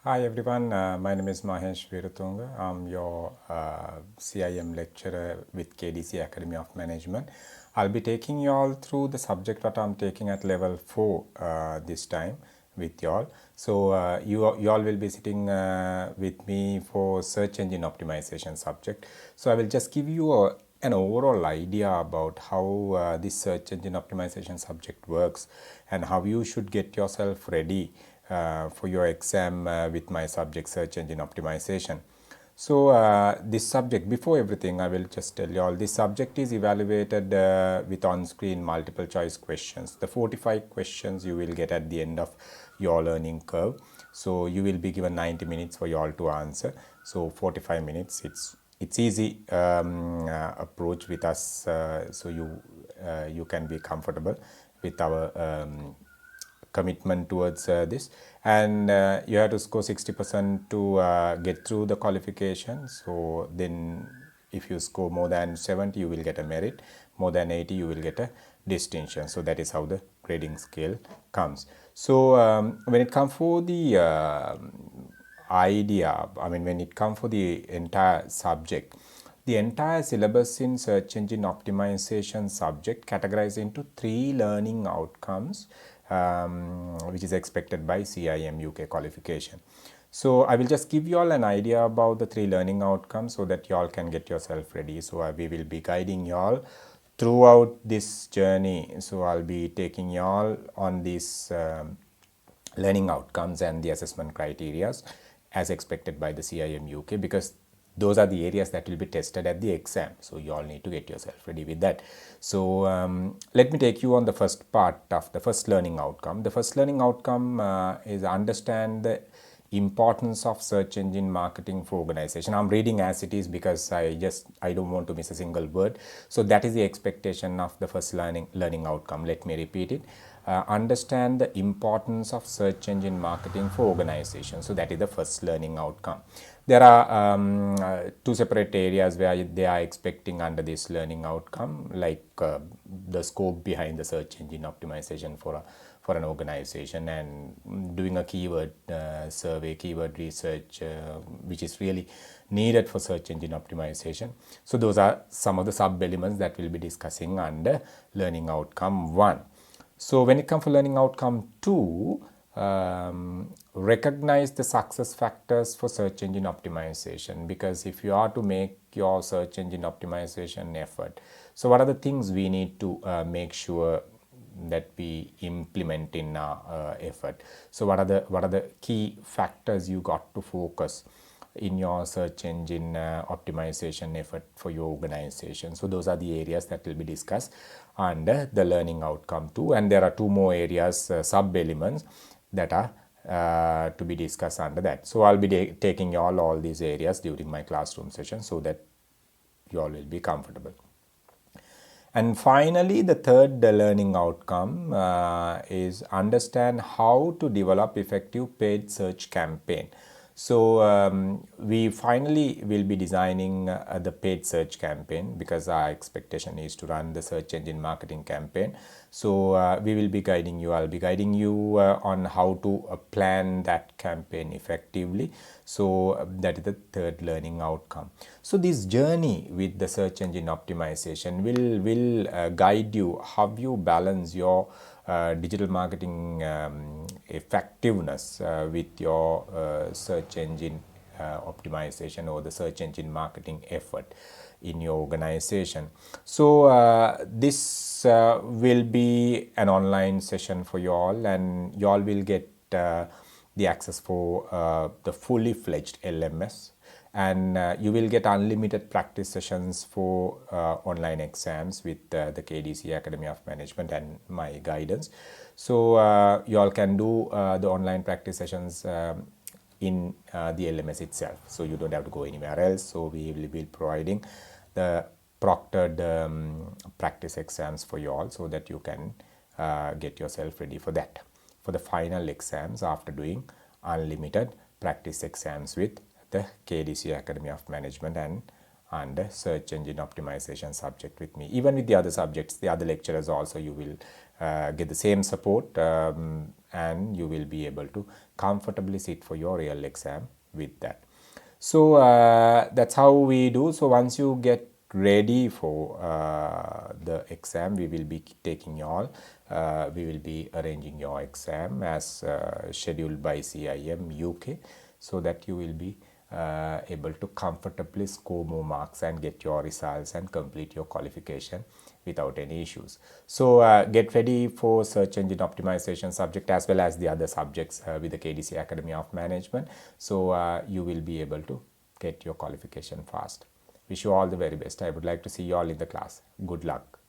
Hi everyone, my name is Mahesh Weeratunge. I'm your CIM lecturer with KDC Academy of Management. I'll be taking you all through the subject that I'm taking at level 4 this time with y'all. So you all will be sitting with me for search engine optimization subject. So I will just give you an overall idea about how this search engine optimization subject works and how you should get yourself ready for your exam with my subject search engine optimization. So this subject, before everything, I will just tell you all, this subject is evaluated with on-screen multiple choice questions. The 45 questions you will get at the end of your learning curve. So you will be given 90 minutes for you all to answer. So 45 minutes, it's easy approach with us, so you can be comfortable with our commitment towards this, and you have to score 60% to get through the qualification. So then if you score more than 70 you will get a merit, more than 80 you will get a distinction. So that is how the grading scale comes. So when it comes for the when it comes for the entire subject, the entire syllabus in search engine optimization subject categorized into 3 learning outcomes, which is expected by CIM UK qualification. So I will just give you all an idea about the 3 learning outcomes so that you all can get yourself ready. So we will be guiding you all throughout this journey. So I'll be taking you all on these learning outcomes and the assessment criteria as expected by the CIM UK, because those are the areas that will be tested at the exam. So you all need to get yourself ready with that. So let me take you on the first part of the first learning outcome. The first learning outcome is understand the importance of search engine marketing for organization. I'm reading as it is because I don't want to miss a single word. So that is the expectation of the first learning outcome. Let me repeat it. Understand the importance of search engine marketing for organizations. So that is the first learning outcome. There are 2 separate areas where they are expecting under this learning outcome, like the scope behind the search engine optimization for an organization, and doing a keyword survey, keyword research, which is really needed for search engine optimization. So those are some of the sub elements that we'll be discussing under learning outcome 1. So when it comes to learning outcome 2, recognize the success factors for search engine optimization, because if you are to make your search engine optimization effort, so what are the things we need to make sure that we implement in our effort? So what are the key factors you got to focus in your search engine optimization effort for your organization? So those are the areas that will be discussed under the learning outcome 2, and there are 2 more areas, sub elements, that are to be discussed under that. So I'll be taking all these areas during my classroom session so that you all will be comfortable. And finally, the third learning outcome is understand how to develop effective paid search campaign. So we finally will be designing the paid search campaign, because our expectation is to run the search engine marketing campaign. So we will be guiding you. I'll be guiding you on how to plan that campaign effectively. So that is the third learning outcome. So this journey with the search engine optimization will guide you how you balance your digital marketing effectiveness with your search engine optimization or the search engine marketing effort in your organization. So this will be an online session for you all, and you all will get the access for the fully fledged LMS, and you will get unlimited practice sessions for online exams with the KDC Academy of Management and my guidance. So you all can do the online practice sessions in the LMS itself, so you don't have to go anywhere else. So we will be providing the proctored practice exams for you all, so that you can get yourself ready for that, for the final exams after doing unlimited practice exams with the KDC Academy of Management and under search engine optimization subject with me. Even with the other subjects, the other lecturers also, you will get the same support, and you will be able to comfortably sit for your real exam with that. So that's how we do. So once you get ready for the exam, we will be taking you all. We will be arranging your exam as scheduled by CIM UK, so that you will be able to comfortably score more marks and get your results and complete your qualification without any issues. So get ready for search engine optimization subject as well as the other subjects with the KDC Academy of Management. So you will be able to get your qualification fast. Wish you all the very best. I would like to see you all in the class. Good luck.